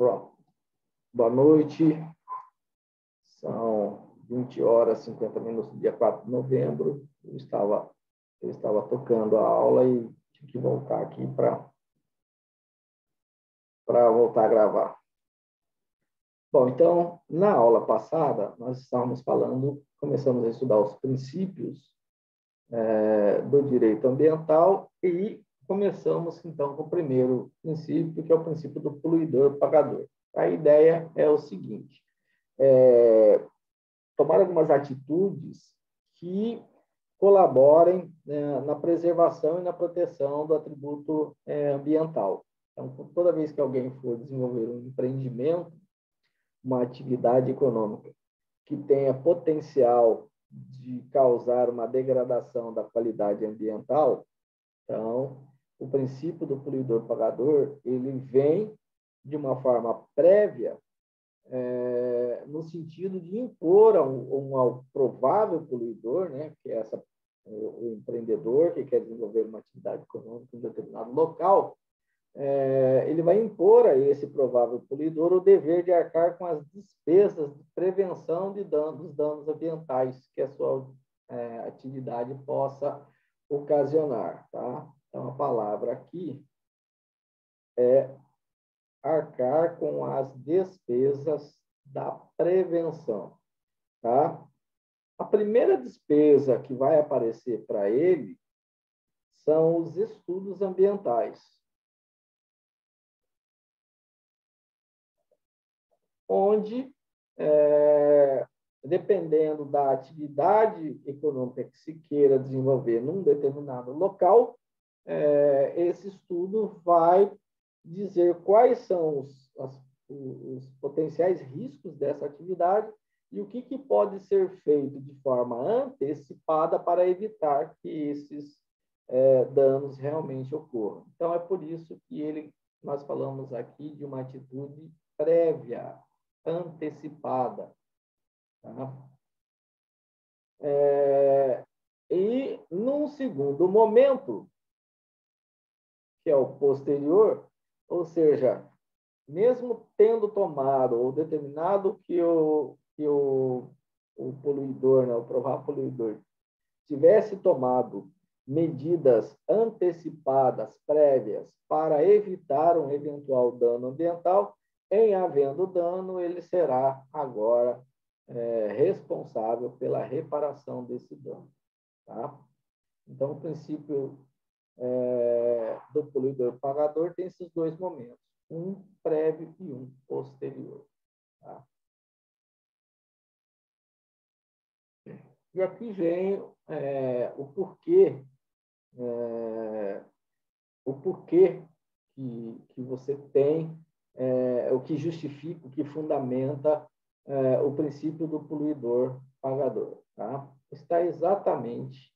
Pronto. Boa noite. São 20 horas e 50 minutos do dia 4 de novembro. Eu estava tocando a aula e tive que voltar aqui para voltar a gravar. Bom, então, na aula passada, nós estávamos começamos a estudar os princípios do direito ambiental e começamos, então, com o primeiro princípio, que é o princípio do poluidor-pagador. A ideia é o seguinte: tomar algumas atitudes que colaborem na preservação e na proteção do atributo ambiental. Então, toda vez que alguém for desenvolver um empreendimento, uma atividade econômica que tenha potencial de causar uma degradação da qualidade ambiental, então, o princípio do poluidor-pagador, ele vem de uma forma prévia, no sentido de impor ao provável poluidor, né, que é o empreendedor que quer desenvolver uma atividade econômica em um determinado local, ele vai impor a esse provável poluidor o dever de arcar com as despesas de prevenção dos danos ambientais que a sua atividade possa ocasionar. Tá? Então, a palavra aqui é arcar com as despesas da prevenção. Tá? A primeira despesa que vai aparecer para ele são os estudos ambientais, onde, dependendo da atividade econômica que se queira desenvolver num determinado local, esse estudo vai dizer quais são os potenciais riscos dessa atividade e o que pode ser feito de forma antecipada para evitar que esses danos realmente ocorram. Então, é por isso que nós falamos aqui de uma atitude prévia, antecipada. Tá? E, num segundo momento, que é o posterior, ou seja, mesmo tendo tomado ou determinado que o poluidor, né, o provável poluidor, tivesse tomado medidas antecipadas, prévias, para evitar um eventual dano ambiental, em havendo dano, ele será agora responsável pela reparação desse dano. Tá? Então, o princípio do poluidor-pagador tem esses dois momentos, um prévio e um posterior. Tá? E aqui vem o porquê que você tem, o que justifica, o que fundamenta o princípio do poluidor-pagador. Tá? Está exatamente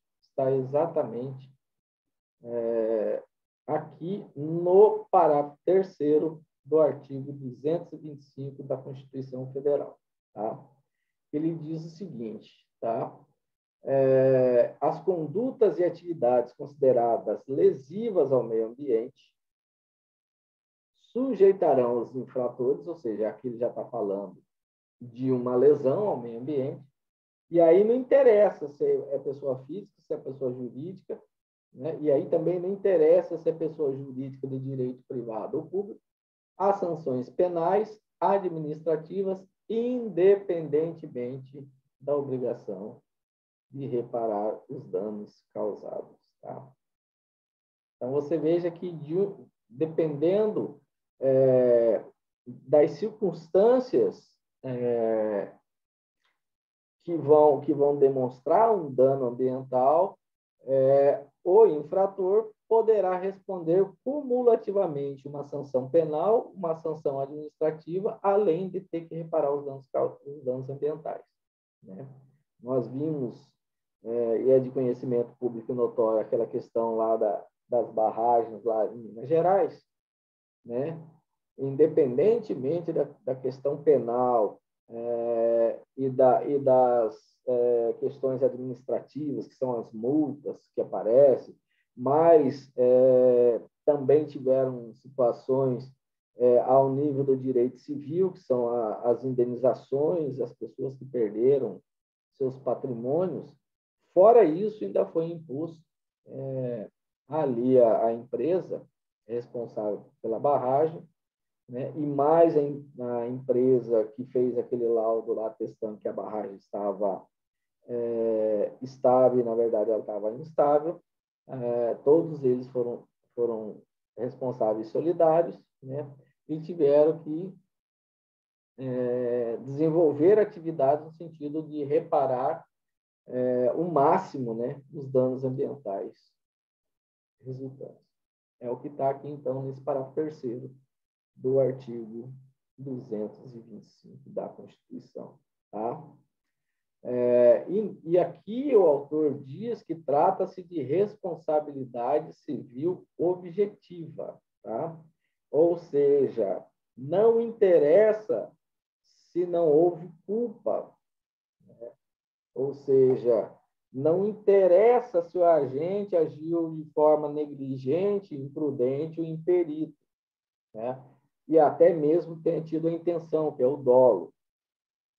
aqui no parágrafo 3º do artigo 225 da Constituição Federal. Tá? Ele diz o seguinte, tá? As condutas e atividades consideradas lesivas ao meio ambiente sujeitarão os infratores, ou seja, aqui ele já está falando de uma lesão ao meio ambiente, e aí não interessa se é pessoa física, se é pessoa jurídica, né? E aí também não interessa se é pessoa jurídica de direito privado ou público, as sanções penais, administrativas, independentemente da obrigação de reparar os danos causados. Tá? Então, você veja que, dependendo das circunstâncias que vão demonstrar um dano ambiental, o infrator poderá responder cumulativamente uma sanção penal, uma sanção administrativa, além de ter que reparar os danos ambientais. Né? Nós vimos, e é de conhecimento público notório, aquela questão lá das barragens lá em Minas Gerais, né? Independentemente da questão penal e das questões administrativas, que são as multas que aparecem, mas também tiveram situações ao nível do direito civil, que são as indenizações, as pessoas que perderam seus patrimônios. Fora isso, ainda foi imposto ali a empresa responsável pela barragem, né, e mais a empresa que fez aquele laudo lá testando que a barragem estava estável, na verdade ela estava instável. Todos eles foram responsáveis solidários, né, e tiveram que desenvolver atividades no sentido de reparar o máximo, né, dos danos ambientais resultantes. É o que está aqui, então, nesse parágrafo terceiro do artigo 225 da Constituição. Tá? E aqui o autor diz que trata-se de responsabilidade civil objetiva. Tá? Ou seja, não interessa se não houve culpa. Né? Ou seja, não interessa se o agente agiu de forma negligente, imprudente ou imperito, né? E até mesmo tenha tido a intenção, que é o dolo.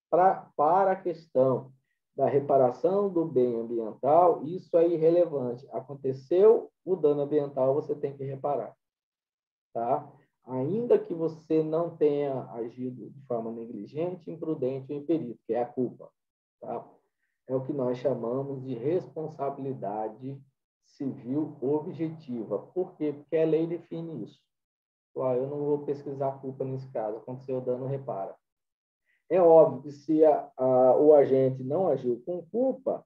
Para a questão da reparação do bem ambiental, isso é irrelevante. Aconteceu o dano ambiental, você tem que reparar. Tá? Ainda que você não tenha agido de forma negligente, imprudente ou imperito, que é a culpa. Tá? É o que nós chamamos de responsabilidade civil objetiva. Por quê? Porque a lei define isso. Eu não vou pesquisar a culpa nesse caso, aconteceu o dano, repara. É óbvio que se o agente não agiu com culpa,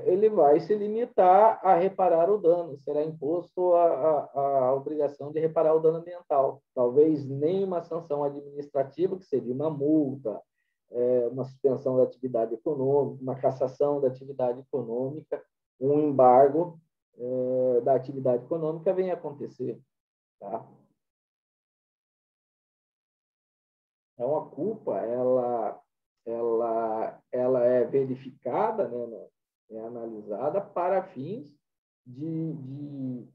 ele vai se limitar a reparar o dano, será imposto a obrigação de reparar o dano ambiental. Talvez nem uma sanção administrativa, que seria uma multa, uma suspensão da atividade econômica, uma cassação da atividade econômica, um embargo da atividade econômica venha acontecer. Tá? Então, a culpa, ela é verificada, né, é analisada para fins de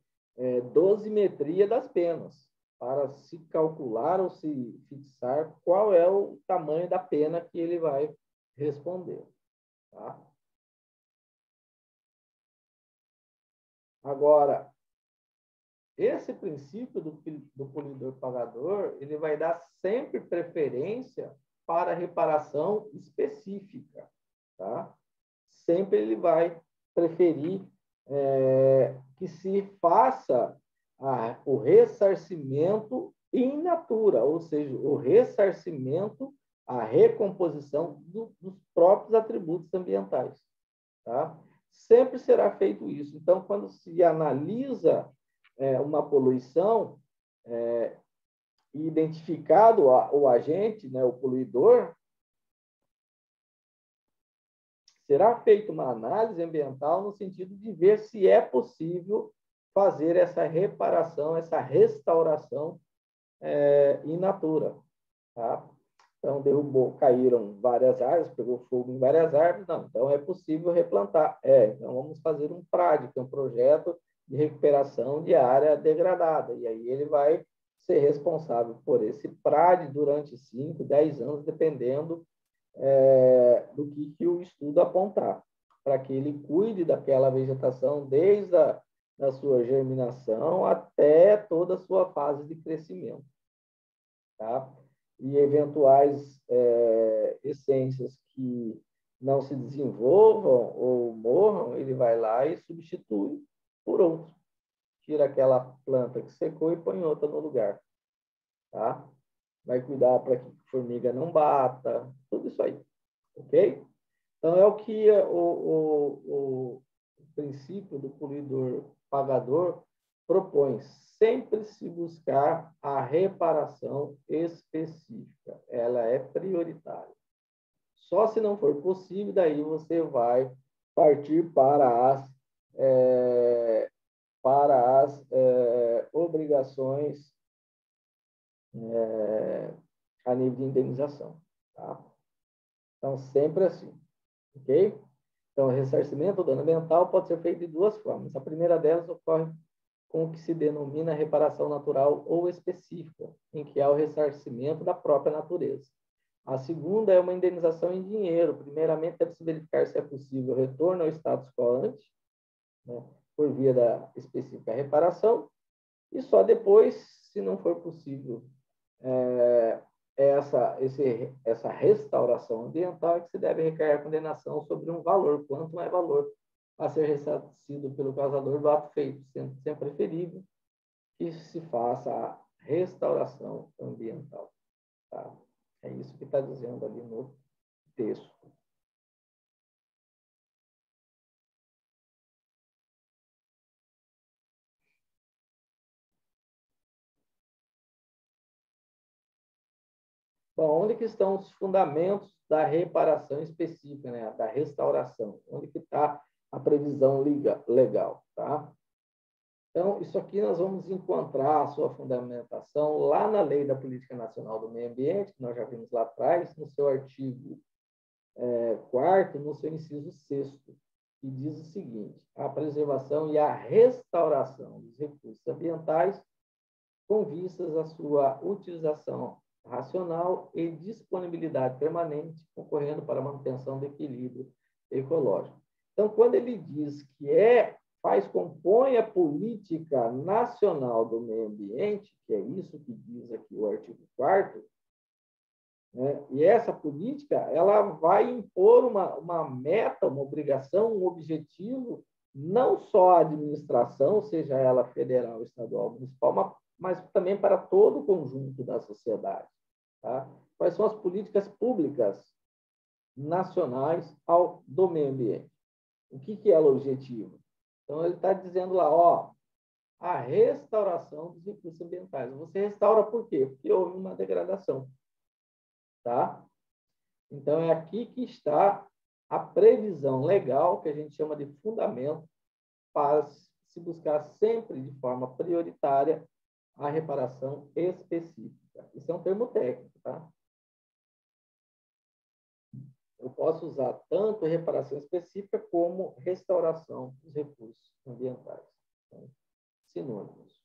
dosimetria das penas, para se calcular ou se fixar qual é o tamanho da pena que ele vai responder. Tá? Agora, esse princípio do polidor-pagador, ele vai dar sempre preferência para reparação específica. Tá? Sempre ele vai preferir que se faça o ressarcimento in natura, ou seja, o ressarcimento, a recomposição dos próprios atributos ambientais. Tá? Sempre será feito isso. Então, quando se analisa uma poluição, identificado o agente, né, o poluidor, será feita uma análise ambiental no sentido de ver se é possível fazer essa reparação, essa restauração in natura. Tá? Então, caíram várias árvores, pegou fogo em várias árvores, não. Então, é possível replantar. Então vamos fazer um PRAD, que é um projeto de recuperação de área degradada. E aí ele vai ser responsável por esse PRAD durante 5, 10 anos, dependendo do que o estudo apontar, para que ele cuide daquela vegetação desde a sua germinação até toda a sua fase de crescimento. Tá? E eventuais essências que não se desenvolvam ou morram, ele vai lá e substitui por outro. Tira aquela planta que secou e põe outra no lugar. Tá? Vai cuidar para que a formiga não bata, tudo isso aí. Ok? Então, é o que o princípio do poluidor-pagador propõe. Sempre se buscar a reparação específica. Ela é prioritária. Só se não for possível, daí você vai partir para as obrigações a nível de indenização. Tá? Então, sempre assim. Ok? Então, o ressarcimento do dano ambiental pode ser feito de duas formas. A primeira delas ocorre com o que se denomina reparação natural ou específica, em que há o ressarcimento da própria natureza. A segunda é uma indenização em dinheiro. Primeiramente, deve-se verificar se é possível o retorno ao status quo ante, né, por via da específica reparação, e só depois, se não for possível essa restauração ambiental, é que se deve recair a condenação sobre um valor, quanto mais valor a ser ressarcido pelo causador do ato feito, sendo sempre preferível que se faça a restauração ambiental. Tá? É isso que está dizendo ali no texto. Bom, onde que estão os fundamentos da reparação específica, né? Da restauração? Onde que está a previsão legal, tá? Então, isso aqui nós vamos encontrar a sua fundamentação lá na Lei da Política Nacional do Meio Ambiente, que nós já vimos lá atrás, no seu artigo 4º, no seu inciso 6º, que diz o seguinte: a preservação e a restauração dos recursos ambientais com vistas à sua utilização racional e disponibilidade permanente, concorrendo para a manutenção do equilíbrio ecológico. Então, quando ele diz que compõe a política nacional do meio ambiente, que é isso que diz aqui o artigo 4º, né? E essa política ela vai impor uma meta, uma obrigação, um objetivo, não só à administração, seja ela federal, estadual, municipal, mas também para todo o conjunto da sociedade. Tá? Quais são as políticas públicas nacionais do meio ambiente? O que é o objetivo? Então, ele está dizendo lá, a restauração dos recursos ambientais. Você restaura por quê? Porque houve uma degradação. Tá? Então, é aqui que está a previsão legal, que a gente chama de fundamento, para se buscar sempre de forma prioritária a reparação específica. Isso é um termo técnico, tá? Eu posso usar tanto reparação específica como restauração dos recursos ambientais. Então, sinônimos.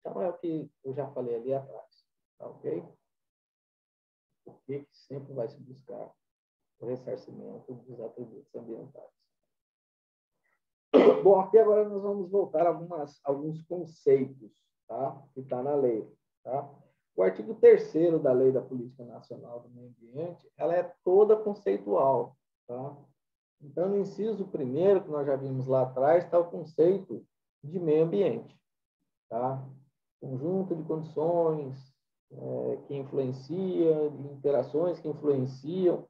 Então, é o que eu já falei ali atrás, tá ok? Por que sempre vai se buscar o ressarcimento dos atributos ambientais? Bom, aqui agora nós vamos voltar a alguns conceitos, tá? Que está na lei, tá? O artigo 3º da Lei da Política Nacional do Meio Ambiente, ela é toda conceitual, tá? Então, no inciso 1º, que nós já vimos lá atrás, está o conceito de meio ambiente, tá? Conjunto de condições que influencia, de interações que influenciam,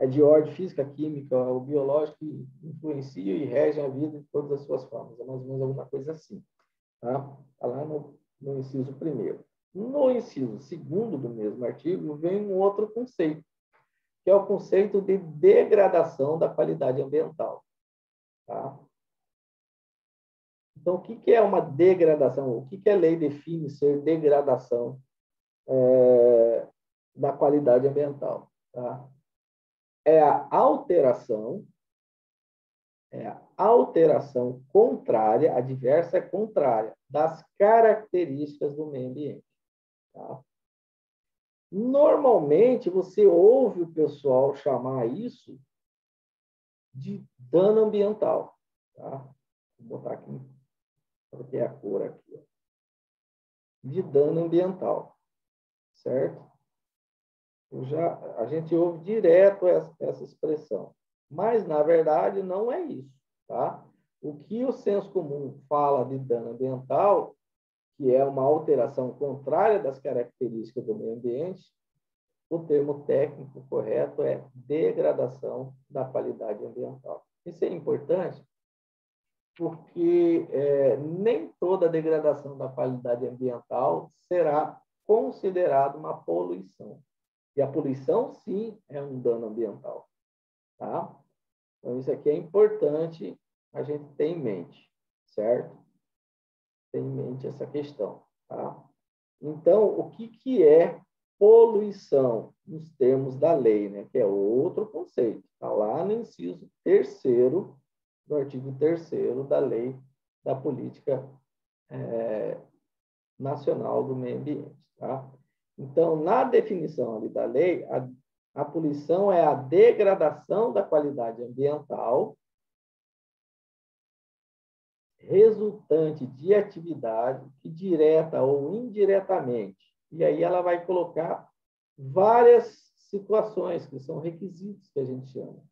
de ordem física, química ou biológica que influenciam e regem a vida de todas as suas formas. É mais ou menos alguma coisa assim. Tá? Está lá no inciso 1º. No inciso 2º do mesmo artigo, vem um outro conceito, que é o conceito de degradação da qualidade ambiental. Tá? Então, o que é uma degradação? O que a lei define ser degradação da qualidade ambiental? Tá? É a alteração contrária, adversa é contrária, das características do meio ambiente. Tá? Normalmente, você ouve o pessoal chamar isso de dano ambiental. Tá? Vou botar aqui, porque é a cor aqui. Ó. De dano ambiental. Certo? A gente ouve direto essa expressão. Mas, na verdade, não é isso. Tá? O que o senso comum fala de dano ambiental, que é uma alteração contrária das características do meio ambiente, o termo técnico correto é degradação da qualidade ambiental. Isso é importante porque nem toda degradação da qualidade ambiental será considerada uma poluição. E a poluição, sim, é um dano ambiental. Tá? Então, isso aqui é importante a gente ter em mente, certo? Ter em mente essa questão. Tá? Então, o que é poluição nos termos da lei, né? Que é outro conceito. Está lá no inciso 3º do artigo 3º da Lei da Política Nacional do Meio Ambiente. Tá? Então, na definição ali da lei, a poluição é a degradação da qualidade ambiental resultante de atividade que, direta ou indiretamente, e aí ela vai colocar várias situações, que são requisitos que a gente chama.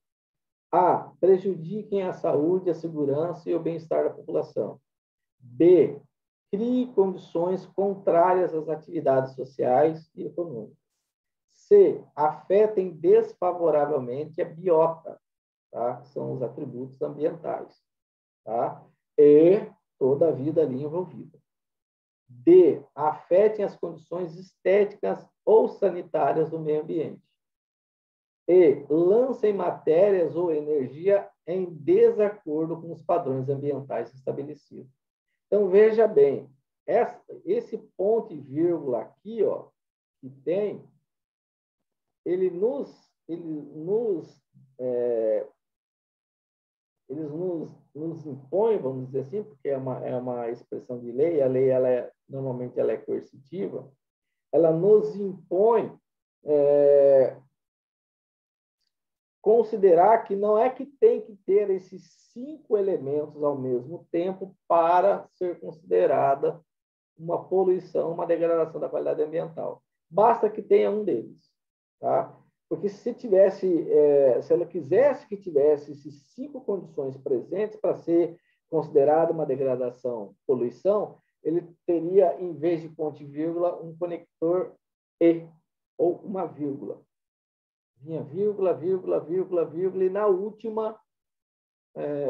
A, prejudiquem a saúde, a segurança e o bem-estar da população. B, crie condições contrárias às atividades sociais e econômicas. C, afetem desfavoravelmente a biota, tá? Que são os atributos ambientais, tá? E toda a vida ali envolvida. D, afetem as condições estéticas ou sanitárias do meio ambiente. E, lancem matérias ou energia em desacordo com os padrões ambientais estabelecidos. Então, veja bem, esse ponto e vírgula aqui, ó, que tem, eles nos impõem, vamos dizer assim, porque é uma expressão de lei, a lei normalmente ela é coercitiva, ela nos impõe considerar que não é que tem que ter esses 5 elementos ao mesmo tempo para ser considerada uma poluição, uma degradação da qualidade ambiental. Basta que tenha um deles, tá? Porque se ela quisesse que tivesse esses 5 condições presentes para ser considerada uma degradação, poluição, ele teria, em vez de ponto e vírgula, um conector e, ou uma vírgula. Vinha vírgula, vírgula, vírgula, vírgula, e na última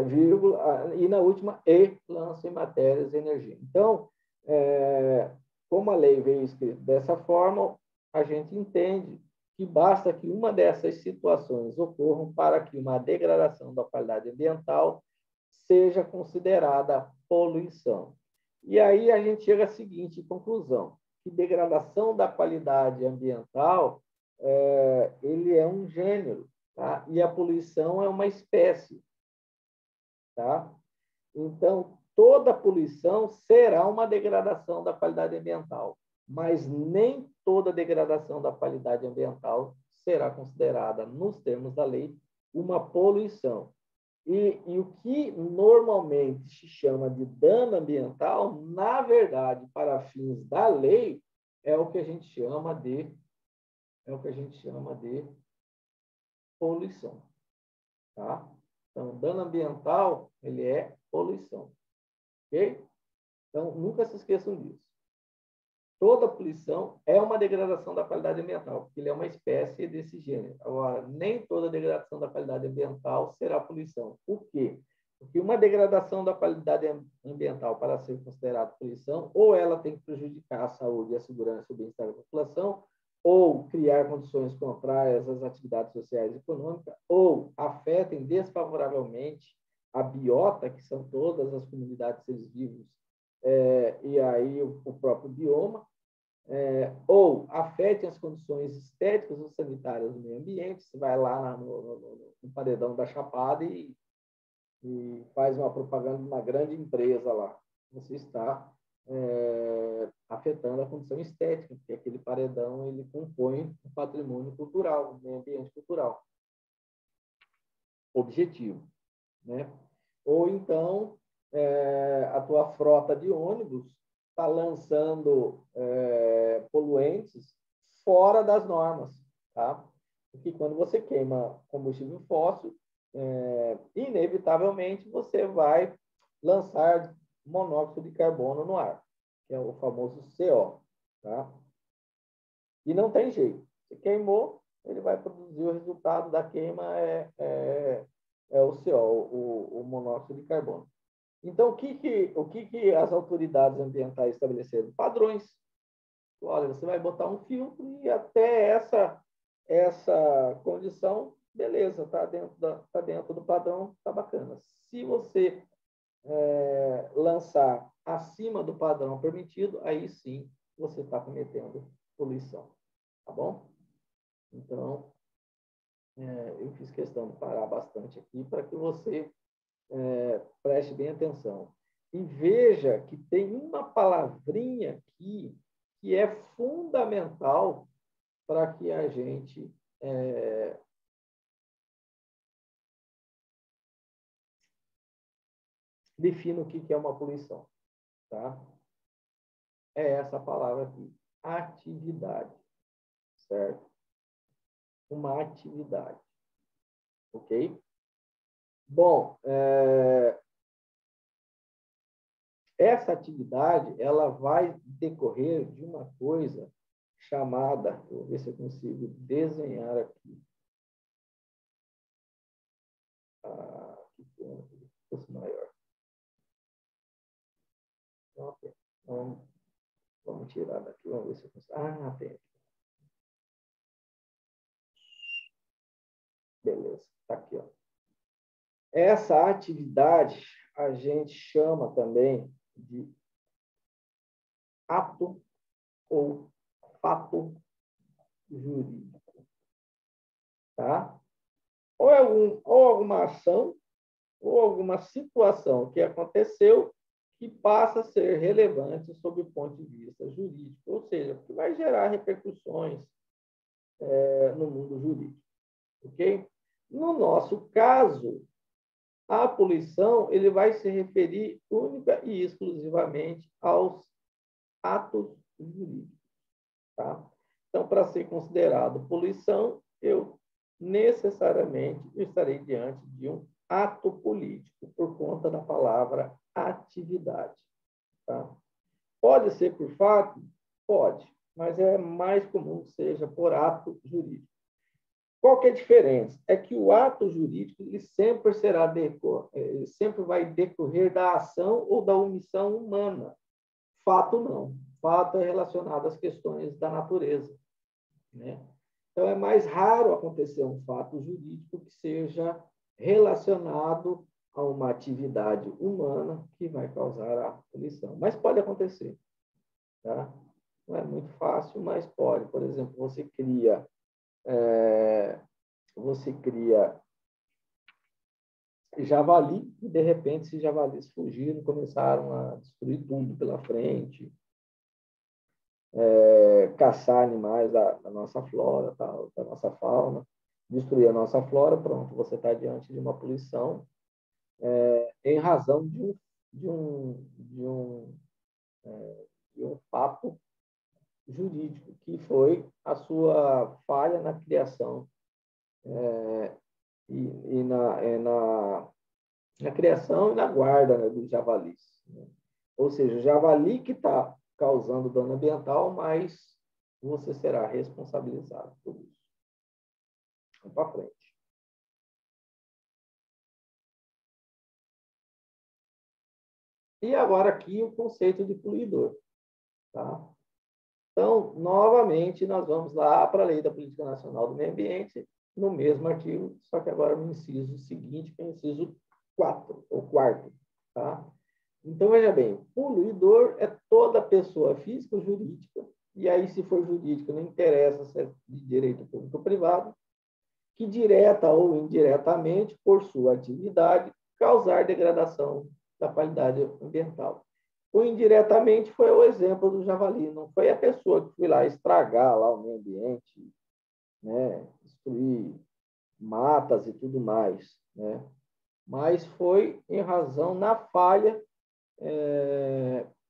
vírgula, e na última lança em matérias e energia. Então, como a lei veio escrita dessa forma, a gente entende que basta que uma dessas situações ocorram para que uma degradação da qualidade ambiental seja considerada poluição. E aí a gente chega à seguinte conclusão, que degradação da qualidade ambiental ele é um gênero, tá? E a poluição é uma espécie. Tá? Então, toda poluição será uma degradação da qualidade ambiental, mas nem toda degradação da qualidade ambiental será considerada, nos termos da lei, uma poluição. E o que normalmente se chama de dano ambiental, na verdade, para fins da lei, é o que a gente chama de poluição, tá? Então, dano ambiental, ele é poluição, ok? Então, nunca se esqueçam disso. Toda poluição é uma degradação da qualidade ambiental, porque ele é uma espécie desse gênero. Agora, nem toda degradação da qualidade ambiental será poluição. Por quê? Porque uma degradação da qualidade ambiental, para ser considerada poluição, ou ela tem que prejudicar a saúde, a segurança e o bem-estar da população, ou criar condições contrárias às atividades sociais e econômicas, ou afetem desfavoravelmente a biota, que são todas as comunidades de seres vivos, e aí o próprio bioma, ou afetem as condições estéticas ou sanitárias do meio ambiente. Você vai lá no paredão da Chapada e faz uma propaganda de uma grande empresa lá. Você está afetando a condição estética, porque aquele paredão ele compõe o patrimônio cultural, o meio ambiente cultural. Objetivo, né? Ou então, a tua frota de ônibus está lançando poluentes fora das normas, tá? Porque quando você queima combustível fóssil, inevitavelmente você vai lançar monóxido de carbono no ar, que é o famoso CO, tá? E não tem jeito. Se queimou, ele vai produzir o resultado da queima é o CO, o monóxido de carbono. Então, o que as autoridades ambientais estabeleceram? Padrões. Olha, você vai botar um filtro e até essa condição, beleza, está dentro do padrão, está bacana. Se você lançar acima do padrão permitido, aí sim você está cometendo poluição, tá bom? Então, eu fiz questão de parar bastante aqui para que você preste bem atenção. E veja que tem uma palavrinha aqui que é fundamental para que a gente defina o que é uma poluição, tá? É essa palavra aqui, atividade, certo? Uma atividade, ok? Bom, essa atividade, ela vai decorrer de uma coisa chamada, vou ver se eu consigo desenhar aqui. Que fosse maior. Ok. Vamos tirar daqui, vamos ver se eu consigo. Tem. Beleza, está aqui, ó. Essa atividade a gente chama também de ato ou fato jurídico, tá? Ou alguma ação ou alguma situação que aconteceu que passa a ser relevante sob o ponto de vista jurídico, ou seja, que vai gerar repercussões no mundo jurídico, ok? No nosso caso, a poluição ele vai se referir única e exclusivamente aos atos jurídicos, tá? Então, para ser considerado poluição, eu necessariamente estarei diante de um ato político, por conta da palavra atividade, tá? Pode ser por fato? Pode, mas é mais comum que seja por ato jurídico. Qual que é a diferença? É que o ato jurídico ele sempre ele sempre vai decorrer da ação ou da omissão humana. Fato não. Fato é relacionado às questões da natureza, né? Então é mais raro acontecer um fato jurídico que seja relacionado a uma atividade humana que vai causar a poluição. Mas pode acontecer, tá? Não é muito fácil, mas pode. Por exemplo, você cria javali e, de repente, esses javalis fugiram, começaram a destruir tudo pela frente, caçar animais da nossa flora, da nossa fauna, destruir a nossa flora, pronto, você está diante de uma poluição em razão de um fato jurídico, que foi a sua falha na criação e na criação e na guarda, né, dos javalis, né? Ou seja, o javali que está causando dano ambiental, mas você será responsabilizado por isso. Vamos para frente. E agora aqui o conceito de poluidor, tá? Então, novamente, nós vamos lá para a Lei da Política Nacional do Meio Ambiente, no mesmo artigo, só que agora no inciso seguinte, que é o inciso 4, ou quarto, tá? Então, veja bem, poluidor é toda pessoa física ou jurídica, e aí, se for jurídica, não interessa se é de direito público ou privado, que direta ou indiretamente, por sua atividade, causar degradação da qualidade ambiental. O indiretamente foi o exemplo do javali, não foi a pessoa que foi lá estragar lá o meio ambiente, né, destruir matas e tudo mais, né? Mas foi em razão na falha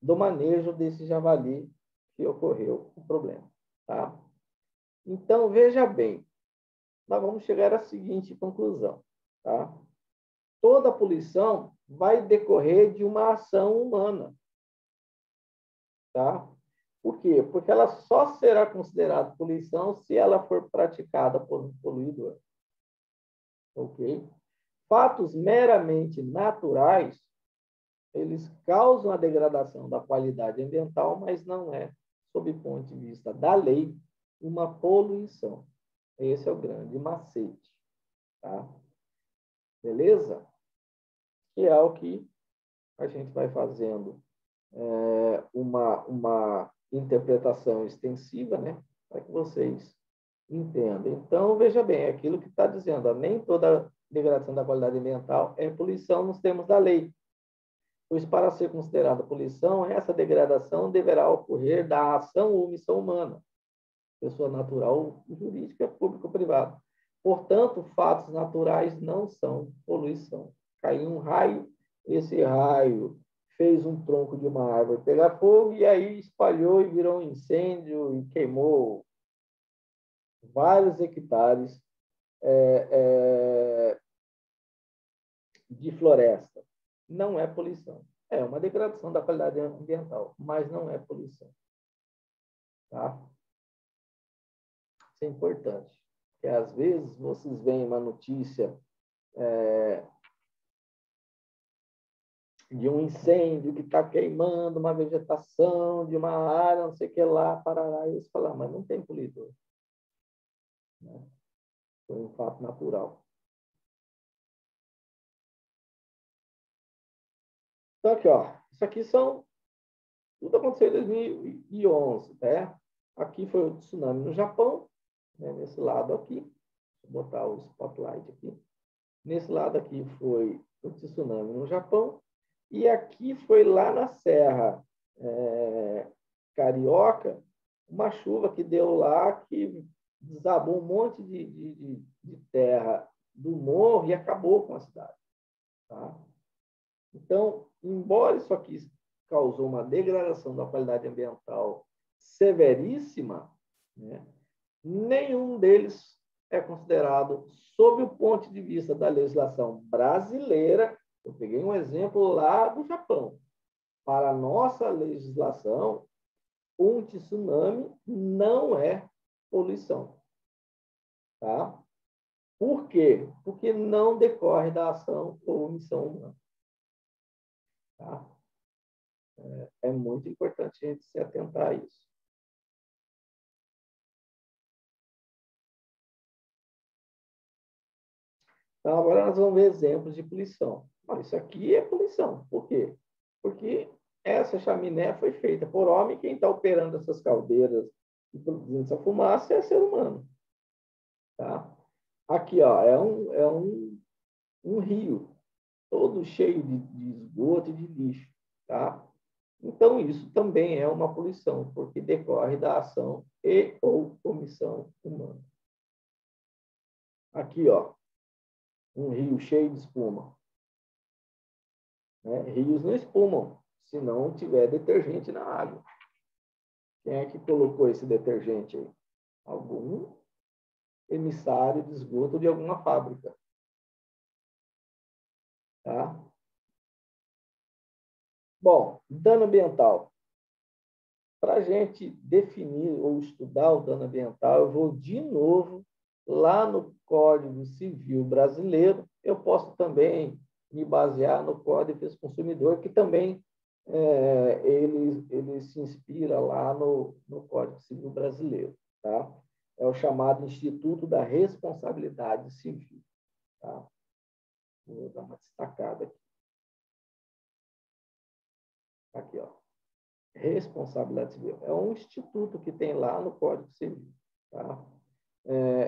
do manejo desse javali que ocorreu o problema, tá? Então, veja bem, nós vamos chegar à seguinte conclusão, tá? Toda poluição vai decorrer de uma ação humana, tá? Por quê? Porque ela só será considerada poluição se ela for praticada por um poluidor, ok? Fatos meramente naturais, eles causam a degradação da qualidade ambiental, mas não é, sob o ponto de vista da lei, uma poluição. Esse é o grande macete, tá? Beleza? Que é o que a gente vai fazendo uma interpretação extensiva, né? Para que vocês entendam. Então, veja bem, é aquilo que está dizendo, ó, nem toda degradação da qualidade ambiental é poluição nos termos da lei, pois para ser considerada poluição, essa degradação deverá ocorrer da ação ou omissão humana, pessoa natural, jurídica, pública ou privada. Portanto, fatos naturais não são poluição. Caiu um raio, esse raio fez um tronco de uma árvore pegar fogo e aí espalhou e virou um incêndio e queimou vários hectares de floresta. Não é poluição. É uma degradação da qualidade ambiental, mas não é poluição. Tá? Isso é importante. Porque, às vezes, vocês veem uma notícia de um incêndio que está queimando uma vegetação de uma área, não sei o que lá, parará, e eles falam, mas não tem poluidor. Né? Foi um fato natural. Então, aqui, ó, isso aqui tudo aconteceu em 2011, né? Aqui foi o tsunami no Japão, né? Nesse lado aqui, vou botar o spotlight aqui. Nesse lado aqui foi o tsunami no Japão, e aqui foi lá na Serra Carioca, uma chuva que deu lá, que desabou um monte de terra do morro e acabou com a cidade. Tá? Então, embora isso aqui causou uma degradação da qualidade ambiental severíssima, né, nenhum deles é considerado, sob o ponto de vista da legislação brasileira. Eu peguei um exemplo lá do Japão. Para a nossa legislação, um tsunami não é poluição. Tá? Por quê? Porque não decorre da ação ou omissão humana. Tá? É muito importante a gente se atentar a isso. Então, agora nós vamos ver exemplos de poluição. Isso aqui é poluição. Por quê? Porque essa chaminé foi feita por homem, quem está operando essas caldeiras e produzindo essa fumaça é ser humano. Tá? Aqui, ó, um rio todo cheio de esgoto e de lixo. Tá? Então, isso também é uma poluição, porque decorre da ação e ou omissão humana. Aqui, ó, um rio cheio de espuma. Né? Rios não espumam se não tiver detergente na água. Quem é que colocou esse detergente aí? Algum emissário de esgoto de alguma fábrica. Tá? Bom, dano ambiental. Para a gente definir ou estudar o dano ambiental, eu vou de novo lá no Código Civil Brasileiro. Eu posso também me basear no Código de Defesa do Consumidor, que também ele se inspira lá no Código Civil Brasileiro. Tá? É o chamado Instituto da Responsabilidade Civil. Tá? Vou dar uma destacada aqui. Aqui, ó. Responsabilidade civil. É um instituto que tem lá no Código Civil. Tá?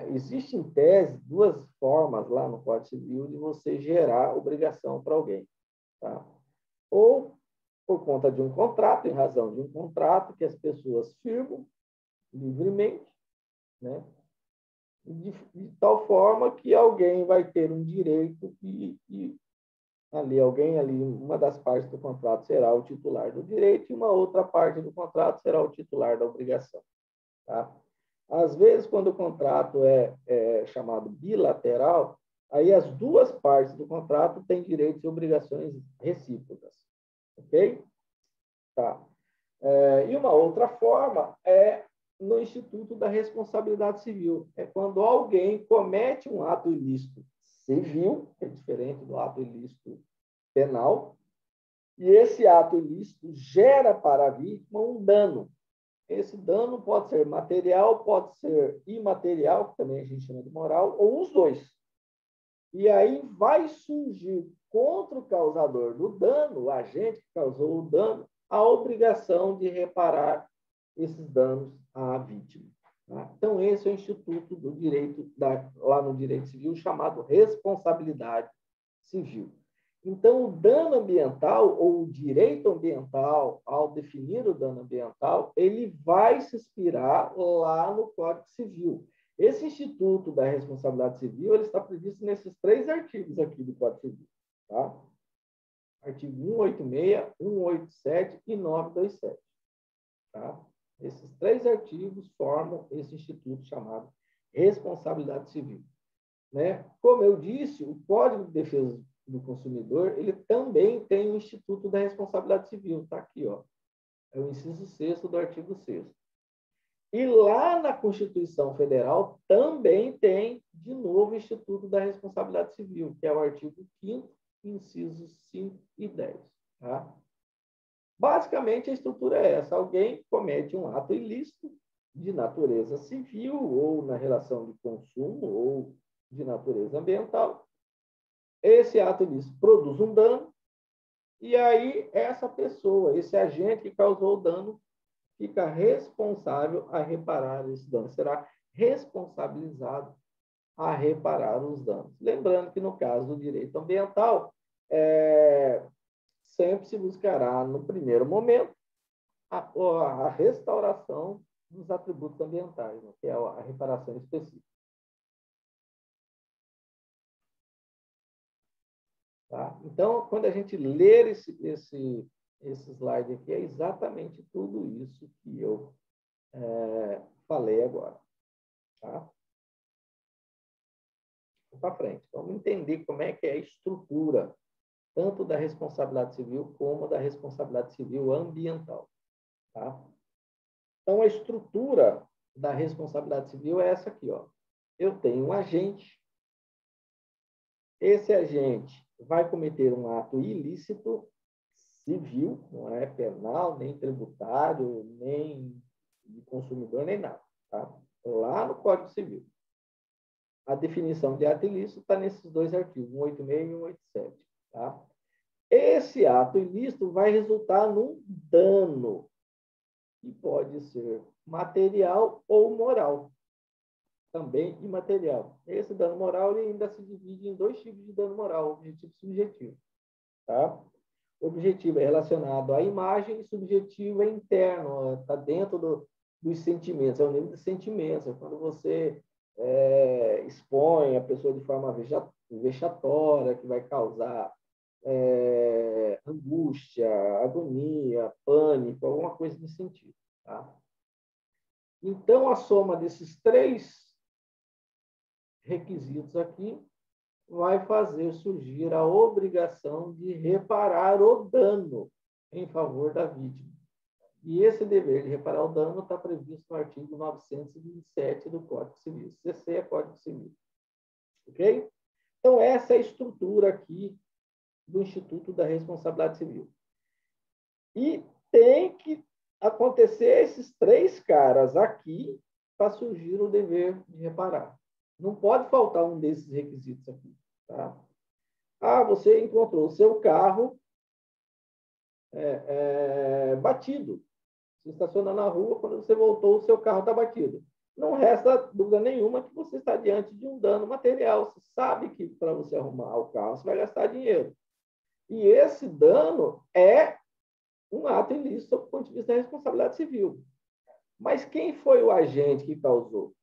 Existe, em tese, duas formas lá no Código Civil de você gerar obrigação para alguém. Tá? Ou por conta de um contrato, em razão de um contrato que as pessoas firmam livremente, né? De tal forma que alguém vai ter um direito e alguém ali, uma das partes do contrato será o titular do direito e uma outra parte do contrato será o titular da obrigação. Tá? Às vezes, quando o contrato é chamado bilateral, aí as duas partes do contrato têm direitos e obrigações recíprocas. Ok? Tá. E uma outra forma é no Instituto da Responsabilidade Civil. É quando alguém comete um ato ilícito civil, que é diferente do ato ilícito penal, e esse ato ilícito gera para a vítima um dano. Esse dano pode ser material, pode ser imaterial, que também a gente chama de moral, ou os dois. E aí vai surgir contra o causador do dano, o agente que causou o dano, a obrigação de reparar esses danos à vítima. Tá? Então, esse é o instituto do direito, lá no direito civil, chamado responsabilidade civil. Então, o dano ambiental, ou o direito ambiental, ao definir o dano ambiental, ele vai se inspirar lá no Código Civil. Esse instituto da responsabilidade civil, ele está previsto nesses 3 artigos aqui do Código Civil. Tá? Artigo 186, 187 e 927. Tá? Esses 3 artigos formam esse instituto chamado responsabilidade civil. Né? Como eu disse, o Código de Defesa do Consumidor, ele também tem o Instituto da Responsabilidade Civil. Está aqui, ó. É o inciso 6º do artigo 6º. E lá na Constituição Federal também tem, de novo, o Instituto da Responsabilidade Civil, que é o artigo 5º, incisos 5 e 10. Tá? Basicamente, a estrutura é essa. Alguém comete um ato ilícito de natureza civil, ou na relação de consumo, ou de natureza ambiental. Esse ato ilícito produz um dano, e aí essa pessoa, esse agente que causou o dano, fica responsável a reparar esse dano. Será responsabilizado a reparar os danos. Lembrando que, no caso do direito ambiental, sempre se buscará, no primeiro momento, a restauração dos atributos ambientais, né, que é a reparação específica. Tá? Então, quando a gente ler esse slide aqui, é exatamente tudo isso que eu falei agora. Tá? Vamos para frente. Vamos entender como é que é a estrutura, tanto da responsabilidade civil como da responsabilidade civil ambiental. Tá? Então, a estrutura da responsabilidade civil é essa aqui. Ó. Eu tenho um agente. Esse agente vai cometer um ato ilícito civil, não é penal, nem tributário, nem de consumidor, nem nada. Tá? Lá no Código Civil. A definição de ato ilícito está nesses 2 artigos, 186 e 187. Tá? Esse ato ilícito vai resultar num dano, que pode ser material ou moral. Também imaterial. Esse dano moral ele ainda se divide em 2 tipos de dano moral, objetivo e subjetivo. Tá? O objetivo é relacionado à imagem e subjetivo é interno, está dentro dos sentimentos, é o nível de sentimentos. É quando você expõe a pessoa de forma vexatória, que vai causar angústia, agonia, pânico, alguma coisa nesse sentido. Tá? Então, a soma desses 3 requisitos aqui vai fazer surgir a obrigação de reparar o dano em favor da vítima. E esse dever de reparar o dano está previsto no artigo 927 do Código Civil. CC é Código Civil. Ok? Então, essa é a estrutura aqui do Instituto da Responsabilidade Civil. E tem que acontecer esses 3 caras aqui para surgir o dever de reparar. Não pode faltar um desses requisitos aqui. Tá? Você encontrou o seu carro batido. Você estaciona na rua, quando você voltou, o seu carro está batido. Não resta dúvida nenhuma que você está diante de um dano material. Você sabe que para você arrumar o carro, você vai gastar dinheiro. E esse dano é um ato ilícito do ponto de vista da responsabilidade civil. Mas quem foi o agente que causou?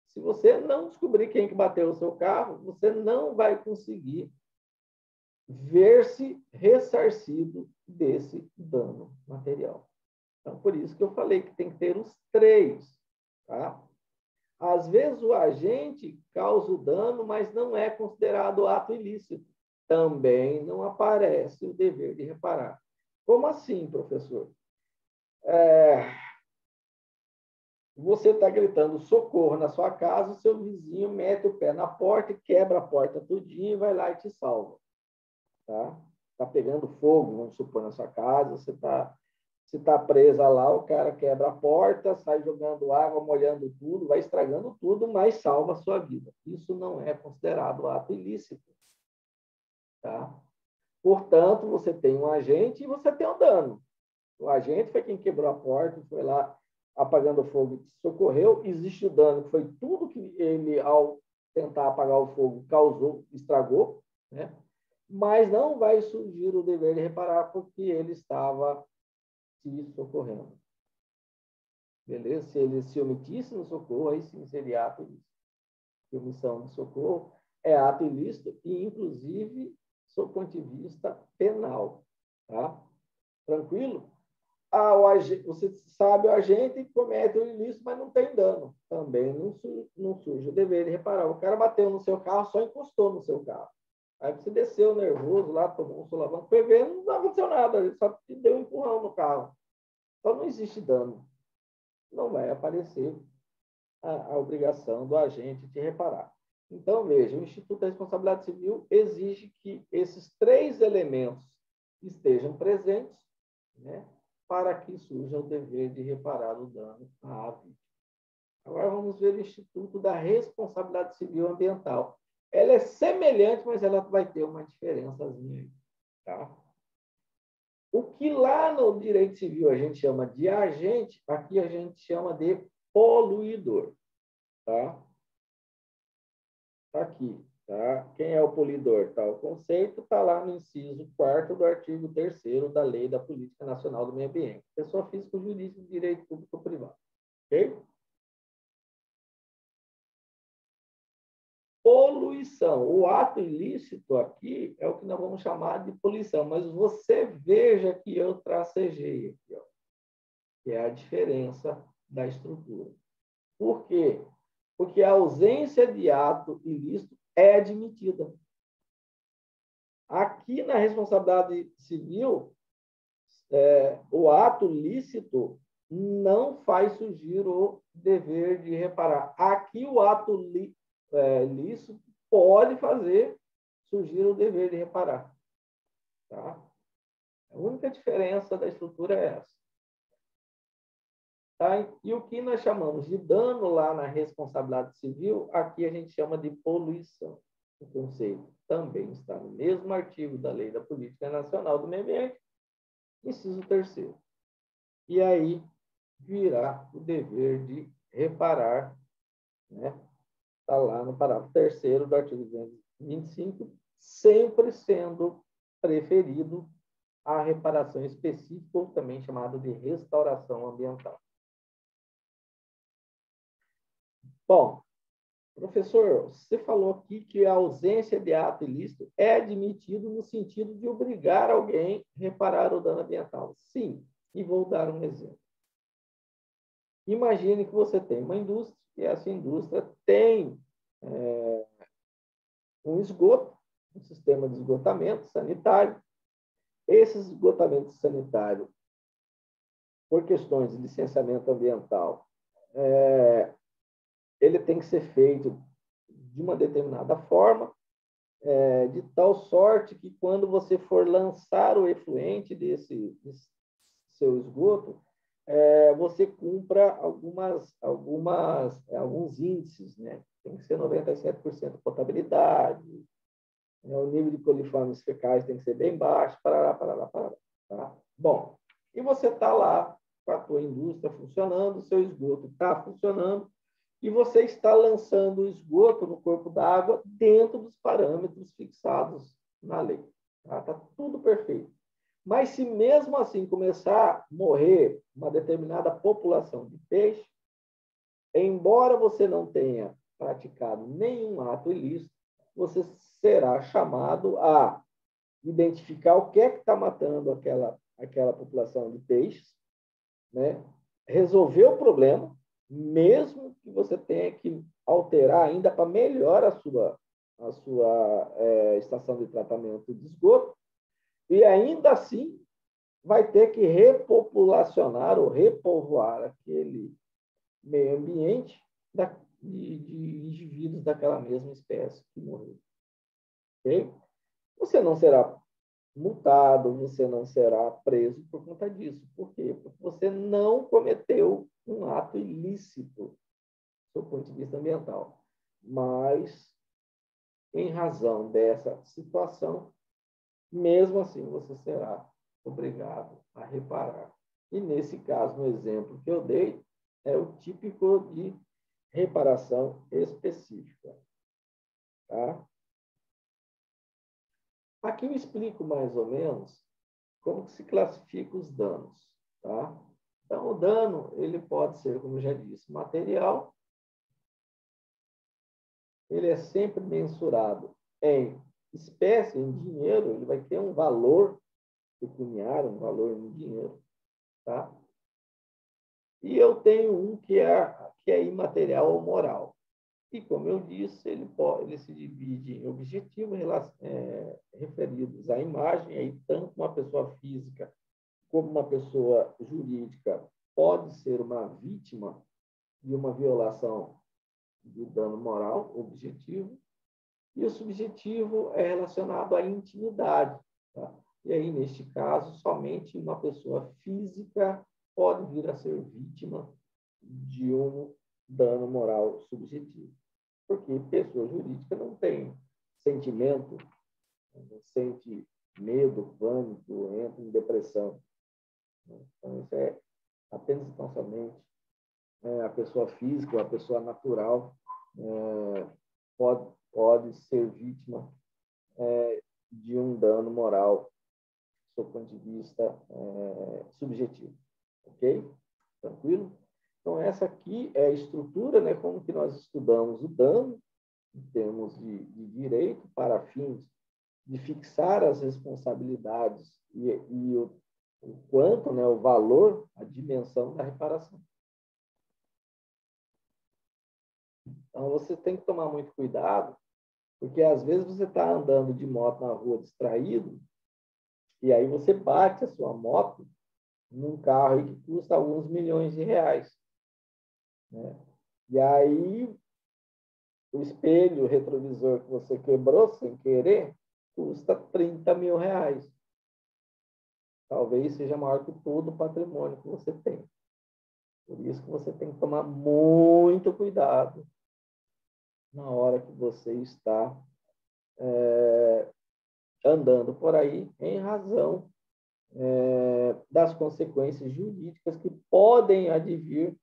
Se você não descobrir quem que bateu o seu carro, você não vai conseguir ver-se ressarcido desse dano material. Então, por isso que eu falei que tem que ter os 3. Tá? Às vezes, o agente causa o dano, mas não é considerado ato ilícito. Também não aparece o dever de reparar. Como assim, professor? Você está gritando socorro na sua casa, o seu vizinho mete o pé na porta e quebra a porta tudinho e vai lá e te salva. Tá? Tá pegando fogo, vamos supor, na sua casa, você está presa lá, o cara quebra a porta, sai jogando água, molhando tudo, vai estragando tudo, mas salva a sua vida. Isso não é considerado ato ilícito. Tá? Portanto, você tem um agente e você tem um dano. O agente foi quem quebrou a porta, foi lá apagando o fogo e te socorreu, existe o dano, que foi tudo que ele, ao tentar apagar o fogo, causou, estragou, né? Mas não vai surgir o dever de reparar porque ele estava te socorrendo. Beleza? Se ele se omitisse no socorro, aí sim seria ato ilícito. Omissão de socorro é ato ilícito e, inclusive, sob ponto de vista penal. Tá? Tranquilo? Você sabe, o agente comete o ilícito, mas não tem dano. Também não surge o dever de reparar. O cara bateu no seu carro, só encostou no seu carro. Aí você desceu nervoso lá, tomou um solavanco, foi ver, não aconteceu nada, ele só te deu um empurrão no carro. Então não existe dano. Não vai aparecer a obrigação do agente de reparar. Então, veja, o Instituto da Responsabilidade Civil exige que esses 3 elementos estejam presentes, né, para que surja o dever de reparar o dano à vítima. Agora vamos ver o Instituto da Responsabilidade Civil Ambiental. Ela é semelhante, mas ela vai ter uma diferençazinha aí, tá? O que lá no direito civil a gente chama de agente, aqui a gente chama de poluidor, tá? Tá aqui, tá? Quem é o poluidor? Tá? O conceito está lá no inciso 4º do artigo 3º da Lei da Política Nacional do Meio Ambiente. Pessoa física ou jurídica de direito público ou privado. Ok? Poluição. O ato ilícito aqui é o que nós vamos chamar de poluição, mas você veja que eu tracejei aqui, ó, que é a diferença da estrutura. Por quê? Porque a ausência de ato ilícito é admitida. Aqui na responsabilidade civil, o ato lícito não faz surgir o dever de reparar. Aqui o ato lícito pode fazer surgir o dever de reparar. Tá? A única diferença da estrutura é essa. Tá? E o que nós chamamos de dano lá na responsabilidade civil, aqui a gente chama de poluição. O conceito também está no mesmo artigo da Lei da Política Nacional do Meio Ambiente, inciso 3º. E aí virá o dever de reparar, né? Está lá no parágrafo 3º do artigo 225, sempre sendo preferido a reparação específica, ou também chamada de restauração ambiental. Bom, professor, você falou aqui que a ausência de ato ilícito é admitido no sentido de obrigar alguém a reparar o dano ambiental. Sim, e vou dar um exemplo. Imagine que você tem uma indústria e essa indústria tem um esgoto, um sistema de esgotamento sanitário. Esse esgotamento sanitário, por questões de licenciamento ambiental, ele tem que ser feito de uma determinada forma, de tal sorte que quando você for lançar o efluente desse seu esgoto, você cumpra alguns índices, né? Tem que ser 97% potabilidade, o nível de coliformes fecais tem que ser bem baixo, parará. Tá? Bom, e você está lá com a tua indústria funcionando, o seu esgoto está funcionando, e você está lançando o esgoto no corpo d'água dentro dos parâmetros fixados na lei. Tá tudo perfeito. Mas se mesmo assim começar a morrer uma determinada população de peixe, embora você não tenha praticado nenhum ato ilícito, você será chamado a identificar o que é que está matando aquela população de peixes, né? Resolver o problema, mesmo que você tenha que alterar ainda para melhorar a sua estação de tratamento de esgoto, e ainda assim vai ter que repopulacionar ou repovoar aquele meio ambiente de indivíduos daquela mesma espécie que morreu. Okay? Você não será multado, você não será preso por conta disso. Por quê? Porque você não cometeu um ato ilícito do ponto de vista ambiental. Mas, em razão dessa situação, mesmo assim você será obrigado a reparar. E nesse caso, no exemplo que eu dei, é o típico de reparação específica. Tá? Aqui eu explico mais ou menos como que se classifica os danos. Tá? Então, o dano ele pode ser, como eu já disse, material. Ele é sempre mensurado em espécie, em dinheiro, ele vai ter um valor pecuniário, um valor em dinheiro. Tá? E eu tenho um que é imaterial ou moral. E, como eu disse, ele se divide em objetivos referidos à imagem, aí tanto uma pessoa física como uma pessoa jurídica pode ser uma vítima de uma violação de dano moral objetivo, e o subjetivo é relacionado à intimidade. Tá? E aí, neste caso, somente uma pessoa física pode vir a ser vítima de um dano moral subjetivo. Porque pessoa jurídica não tem sentimento, não sente medo, pânico, entra em depressão. Então, isso é apenas e tão somente a pessoa física ou a pessoa natural pode ser vítima de um dano moral do ponto de vista subjetivo. Ok? Tranquilo? Então, essa aqui é a estrutura, né, como que nós estudamos o dano, em termos de direito, para fins de fixar as responsabilidades e o quanto, né, o valor, a dimensão da reparação. Então, você tem que tomar muito cuidado, porque às vezes você está andando de moto na rua distraído, e aí você bate a sua moto num carro aí que custa alguns milhões de reais. Né? E aí, o espelho, o retrovisor que você quebrou sem querer, custa 30 mil reais. Talvez seja maior que todo o patrimônio que você tem. Por isso que você tem que tomar muito cuidado na hora que você está andando por aí, em razão das consequências jurídicas que podem advir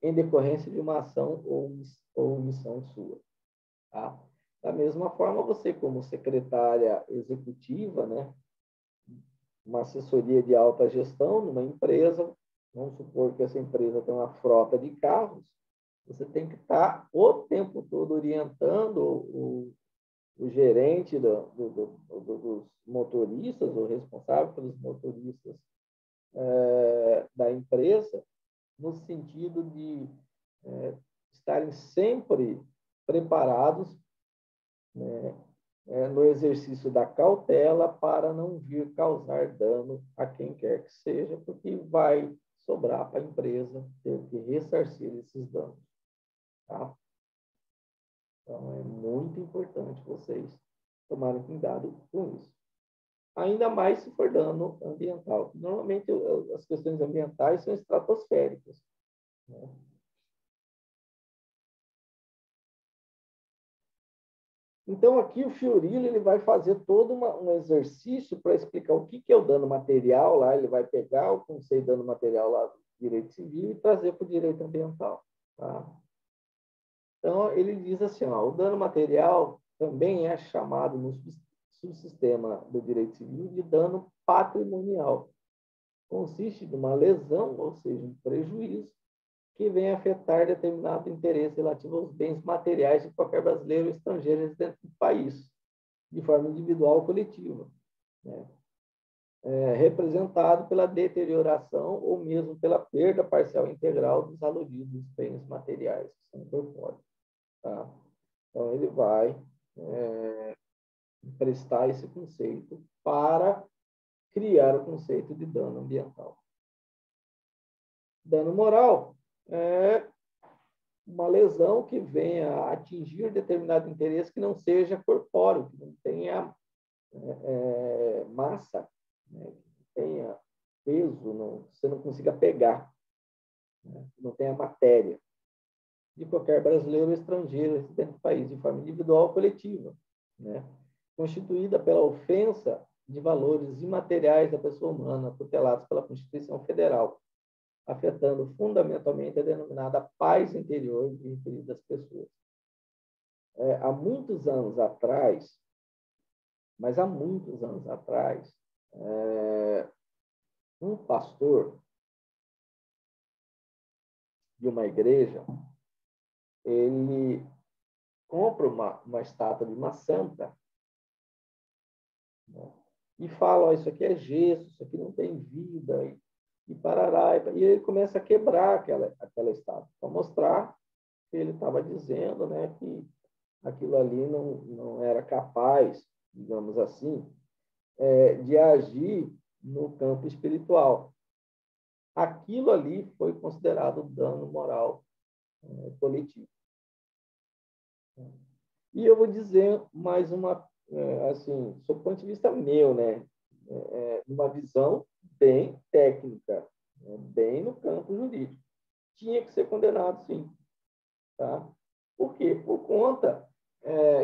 em decorrência de uma ação ou omissão sua. Tá? Da mesma forma, você, como secretária executiva, né, uma assessoria de alta gestão numa empresa, vamos supor que essa empresa tem uma frota de carros, você tem que estar o tempo todo orientando o gerente dos motoristas, o responsável pelos motoristas da empresa, no sentido de estarem sempre preparados, né, no exercício da cautela para não vir causar dano a quem quer que seja, porque vai sobrar para a empresa ter que ressarcir esses danos. Tá? Então, é muito importante vocês tomarem cuidado com isso. Ainda mais se for dano ambiental. Normalmente, as questões ambientais são estratosféricas. Né? Então, aqui o Fiorillo ele vai fazer todo um exercício para explicar o que é o dano material. Lá ele vai pegar o conceito de dano material lá do direito civil e trazer para o direito ambiental. Tá? Então, ele diz assim, ó, o dano material também é chamado no subsistema do direito civil de dano patrimonial. Consiste de uma lesão, ou seja, um prejuízo, que vem afetar determinado interesse relativo aos bens materiais de qualquer brasileiro ou estrangeiro residente do país, de forma individual ou coletiva, né? Representado pela deterioração ou mesmo pela perda parcial ou integral dos aludidos bens materiais que são incorpóreos. Tá? Então, ele vai emprestar esse conceito para criar o conceito de dano ambiental. Dano moral é uma lesão que venha a atingir determinado interesse que não seja corpóreo, que não tenha massa, né? Que tenha peso, você não consiga pegar, né? Não tenha matéria, de qualquer brasileiro ou estrangeiro residente do país, de forma individual ou coletiva, né? Constituída pela ofensa de valores imateriais da pessoa humana, tutelados pela Constituição Federal, afetando fundamentalmente a denominada paz interior de referidas pessoas. Há muitos anos atrás, mas há muitos anos atrás, um pastor de uma igreja, ele compra uma estátua de uma santa, né? E fala, oh, isso aqui é gesso, isso aqui não tem vida, e parará. E ele começa a quebrar aquela estátua, para mostrar que ele estava dizendo, né, que aquilo ali não era capaz, digamos assim, de agir no campo espiritual. Aquilo ali foi considerado dano moral coletivo. E eu vou dizer mais uma, assim, sob o ponto de vista meu, né, uma visão bem técnica, né, bem no campo jurídico. Tinha que ser condenado, sim. Tá? Por quê? Por conta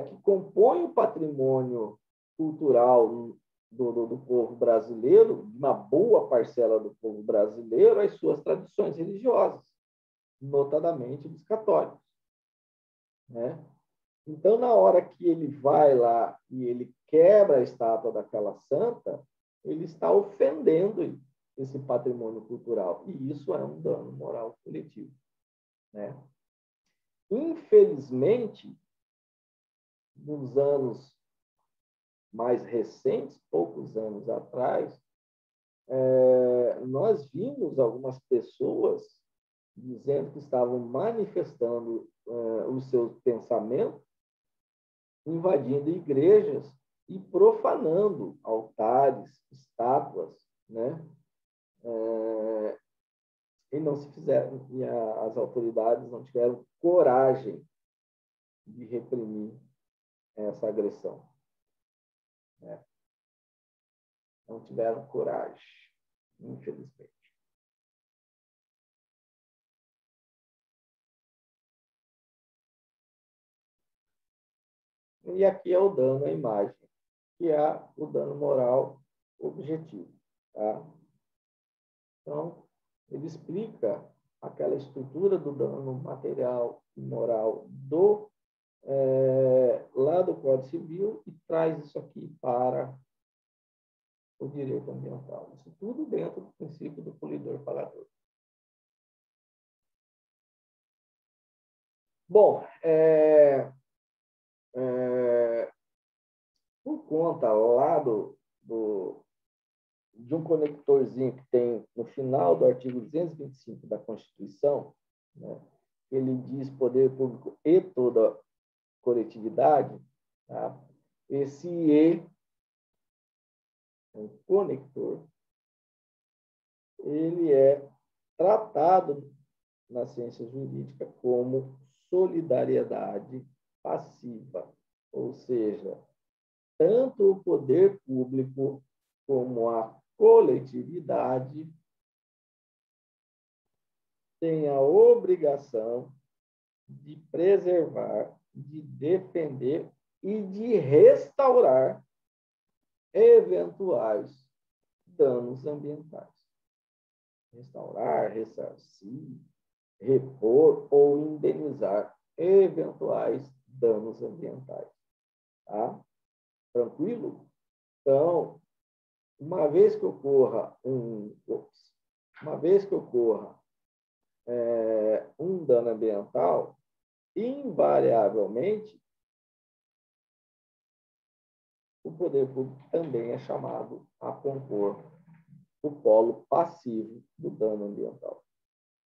que compõe o patrimônio cultural do povo brasileiro, uma boa parcela do povo brasileiro, as suas tradições religiosas, notadamente dos católicos, né? Então, na hora que ele vai lá e ele quebra a estátua daquela santa, ele está ofendendo esse patrimônio cultural. E isso é um dano moral coletivo, né? Infelizmente, nos anos mais recentes, poucos anos atrás, nós vimos algumas pessoas dizendo que estavam manifestando os seus pensamentos, invadindo igrejas e profanando altares, estátuas, né? E não se fizeram, e as autoridades não tiveram coragem de reprimir essa agressão, né? Não tiveram coragem, infelizmente. E aqui é o dano à imagem, que é o dano moral objetivo. Tá? Então, ele explica aquela estrutura do dano material e moral lá do Código Civil e traz isso aqui para o direito ambiental. Isso tudo dentro do princípio do poluidor-pagador. Bom, por conta lá de um conectorzinho que tem no final do artigo 225 da Constituição, né, ele diz poder público e toda coletividade, tá? Esse E, um conector, ele é tratado na ciência jurídica como solidariedade passiva, ou seja, tanto o poder público como a coletividade têm a obrigação de preservar, de defender e de restaurar eventuais danos ambientais. Restaurar, ressarcir, repor ou indenizar eventuais danos ambientais. Tá? Tranquilo? Então, uma vez que ocorra um dano ambiental, invariavelmente, o poder público também é chamado a compor o polo passivo do dano ambiental.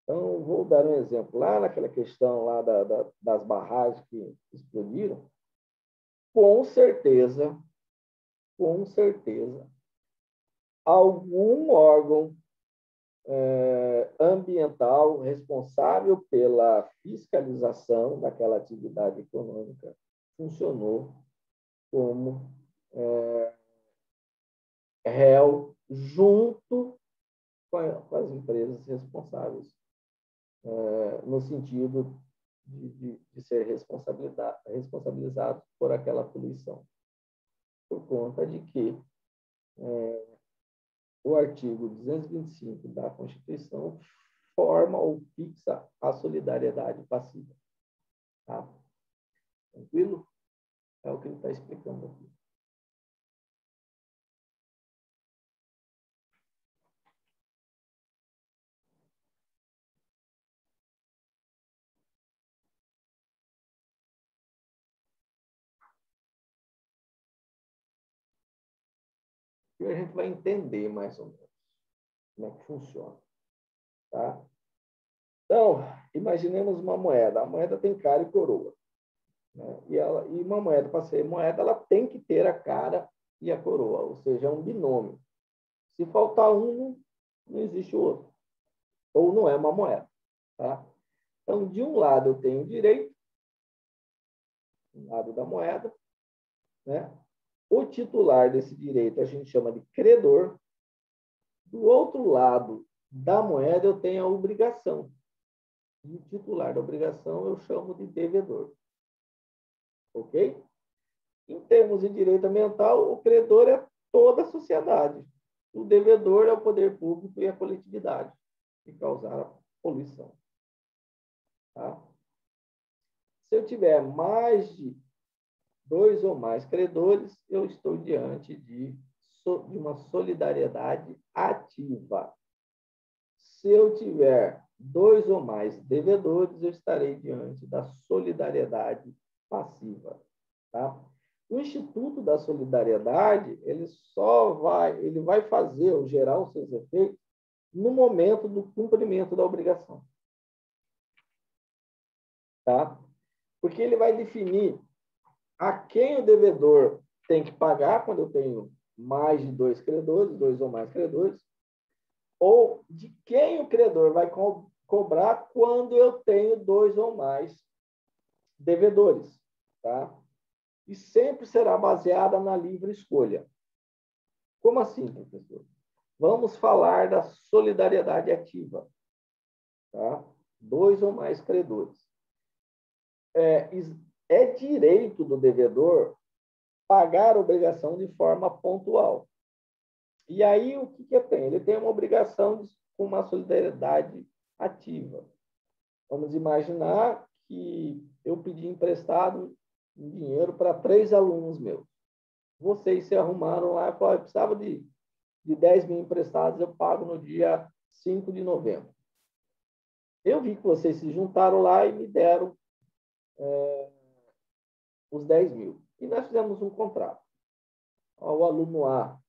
Então, vou dar um exemplo. Lá naquela questão lá das barragens que explodiram, com certeza, algum órgão ambiental responsável pela fiscalização daquela atividade econômica funcionou como réu junto com as empresas responsáveis, no sentido de ser responsabilizado por aquela poluição, por conta de que o artigo 225 da Constituição forma ou fixa a solidariedade passiva. Tá? Tranquilo? É o que ele está explicando aqui. E a gente vai entender mais ou menos como é que funciona. Tá? Então, imaginemos uma moeda. A moeda tem cara e coroa. Né? E uma moeda, para ser moeda, ela tem que ter a cara e a coroa, ou seja, é um binômio. Se faltar um, não existe o outro. Ou não é uma moeda. Tá? Então, de um lado eu tenho o direito, um lado da moeda, né? O titular desse direito a gente chama de credor. Do outro lado da moeda eu tenho a obrigação. E o titular da obrigação eu chamo de devedor. Ok? Em termos de direito ambiental, o credor é toda a sociedade. O devedor é o poder público e a coletividade que causaram a poluição. Tá? Se eu tiver mais de 2 ou mais credores, eu estou diante de uma solidariedade ativa. Se eu tiver 2 ou mais devedores, eu estarei diante da solidariedade passiva. Tá? O Instituto da Solidariedade, ele vai fazer ou gerar os seus efeitos no momento do cumprimento da obrigação. Tá? Porque ele vai definir a quem o devedor tem que pagar quando eu tenho mais de 2 credores, 2 ou mais credores, ou de quem o credor vai cobrar quando eu tenho 2 ou mais devedores. Tá? E sempre será baseada na livre escolha. Como assim, professor? Vamos falar da solidariedade ativa. Tá? 2 ou mais credores. É direito do devedor pagar a obrigação de forma pontual. E aí, o que tem? Ele tem uma obrigação com uma solidariedade ativa. Vamos imaginar que eu pedi emprestado dinheiro para 3 alunos meus. Vocês se arrumaram lá e falaram, eu precisava de 10 mil emprestados, eu pago no dia 5 de novembro. Eu vi que vocês se juntaram lá e me deram os 10 mil. E nós fizemos um contrato. O aluno A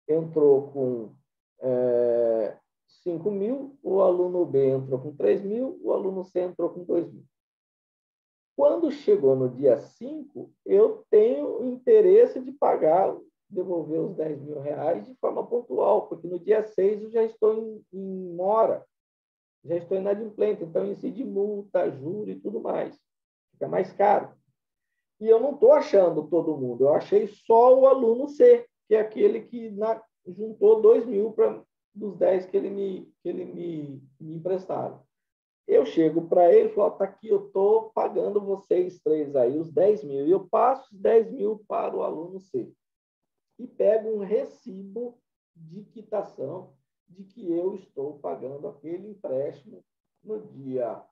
entrou com 5 mil, o aluno B entrou com 3 mil, o aluno C entrou com 2 mil. Quando chegou no dia 5, eu tenho interesse de devolver os 10 mil reais de forma pontual, porque no dia 6 eu já estou em mora, já estou inadimplente, então incide multa, juro e tudo mais. Fica mais caro. E eu não estou achando todo mundo, eu achei só o aluno C, que é aquele que juntou 2 mil dos 10 que ele me emprestaram. Eu chego para ele e falo, tá aqui, eu estou pagando vocês 3 aí, os 10 mil, e eu passo os 10 mil para o aluno C. E pego um recibo de quitação de que eu estou pagando aquele empréstimo no dia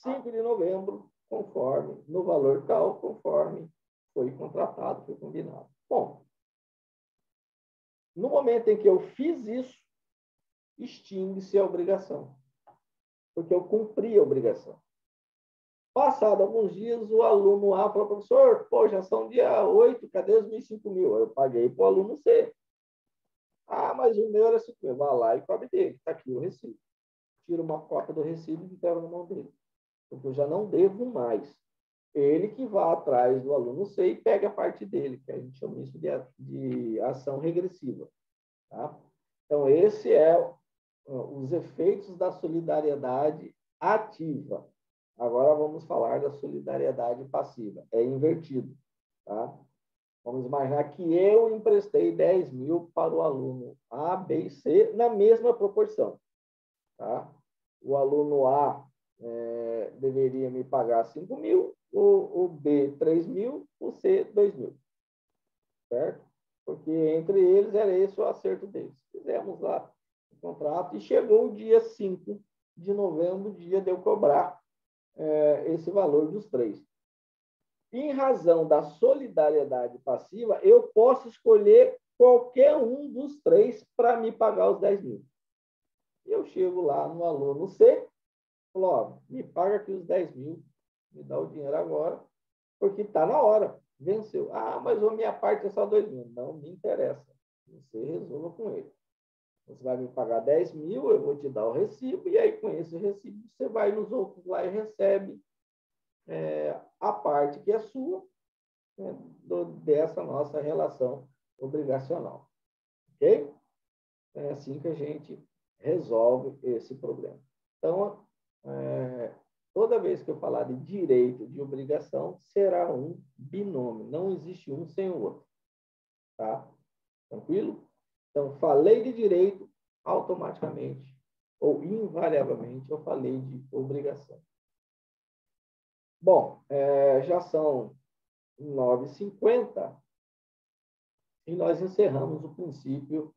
5 de novembro, conforme, no valor tal, conforme foi contratado, foi combinado. Bom, no momento em que eu fiz isso, extingue-se a obrigação, porque eu cumpri a obrigação. Passado alguns dias, o aluno A falou, professor, pô, já são dia 8, cadê os meus 5 mil? Eu paguei para o aluno C. Ah, mas o meu era 5 mil. Vai lá e cobre dele. Está aqui o recibo. Tira uma cópia do recibo e entrega na mão dele. Porque eu já não devo mais. Ele que vai atrás do aluno C e pega a parte dele, que a gente chama isso de ação regressiva. Tá? Então, esse é os efeitos da solidariedade ativa. Agora vamos falar da solidariedade passiva. É invertido. Tá? Vamos imaginar que eu emprestei 10 mil para o aluno A, B e C na mesma proporção. Tá? O aluno A deveria me pagar 5 mil, o B 3 mil, o C 2 mil. Certo? Porque entre eles era esse o acerto deles. Fizemos lá o contrato e chegou o dia 5 de novembro, dia de eu cobrar esse valor dos 3. Em razão da solidariedade passiva, eu posso escolher qualquer um dos 3 para me pagar os 10 mil. Eu chego lá no aluno C, falo, ó, me paga aqui os 10 mil, me dá o dinheiro agora, porque está na hora, venceu. Ah, mas a minha parte é só 2 mil. Não me interessa, você resolva com ele. Você vai me pagar 10 mil, eu vou te dar o recibo, e aí com esse recibo você vai nos outros lá e recebe a parte que é sua, né, dessa nossa relação obrigacional. Ok? É assim que a gente resolve esse problema. Então, toda vez que eu falar de direito de obrigação, será um binômio. Não existe um sem o outro. Tá? Tranquilo? Então, falei de direito, automaticamente ou invariavelmente eu falei de obrigação. Bom, já são 9h50 e nós encerramos o princípio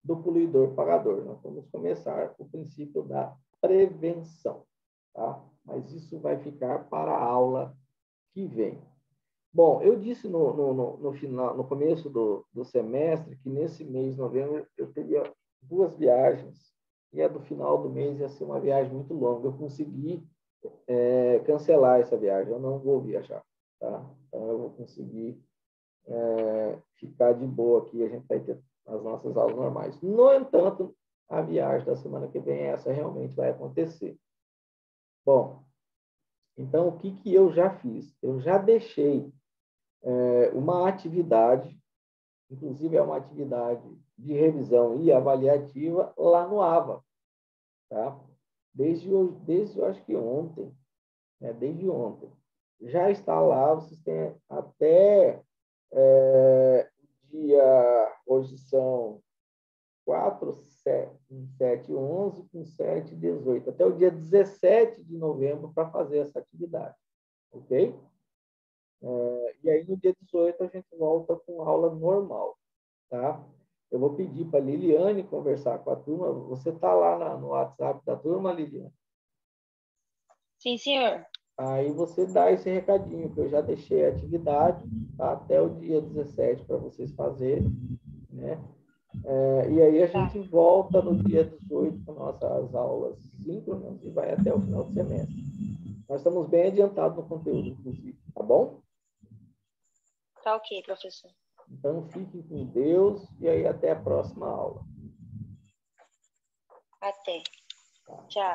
do poluidor-pagador. Nós vamos começar o princípio da prevenção, tá? Mas isso vai ficar para a aula que vem. Bom, eu disse no começo do semestre que nesse mês de novembro eu teria 2 viagens e a do final do mês ia ser uma viagem muito longa. Eu consegui cancelar essa viagem, eu não vou viajar, tá? Então eu vou conseguir ficar de boa aqui, a gente vai ter as nossas aulas normais. No entanto, a viagem da semana que vem, essa realmente vai acontecer. Bom, então o que eu já fiz? Eu já deixei uma atividade, inclusive é uma atividade de revisão e avaliativa lá no AVA, tá? Desde eu acho que ontem, desde ontem. Já está lá, vocês têm até hoje são 4, 7, 11, com 7, 18, até o dia 17 de novembro para fazer essa atividade, ok? E aí, no dia 18, a gente volta com aula normal, tá? Eu vou pedir para a Liliane conversar com a turma. Você está lá no WhatsApp da turma, Liliane? Sim, senhor. Aí você dá esse recadinho, que eu já deixei a atividade, tá? Até o dia 17 para vocês fazerem, né? E aí a gente volta no dia 18 com nossas aulas síncronas e vai até o final do semestre. Nós estamos bem adiantados no conteúdo, inclusive, tá bom? Tá ok, professor. Então, fiquem com Deus e aí até a próxima aula. Até. Tá. Tchau.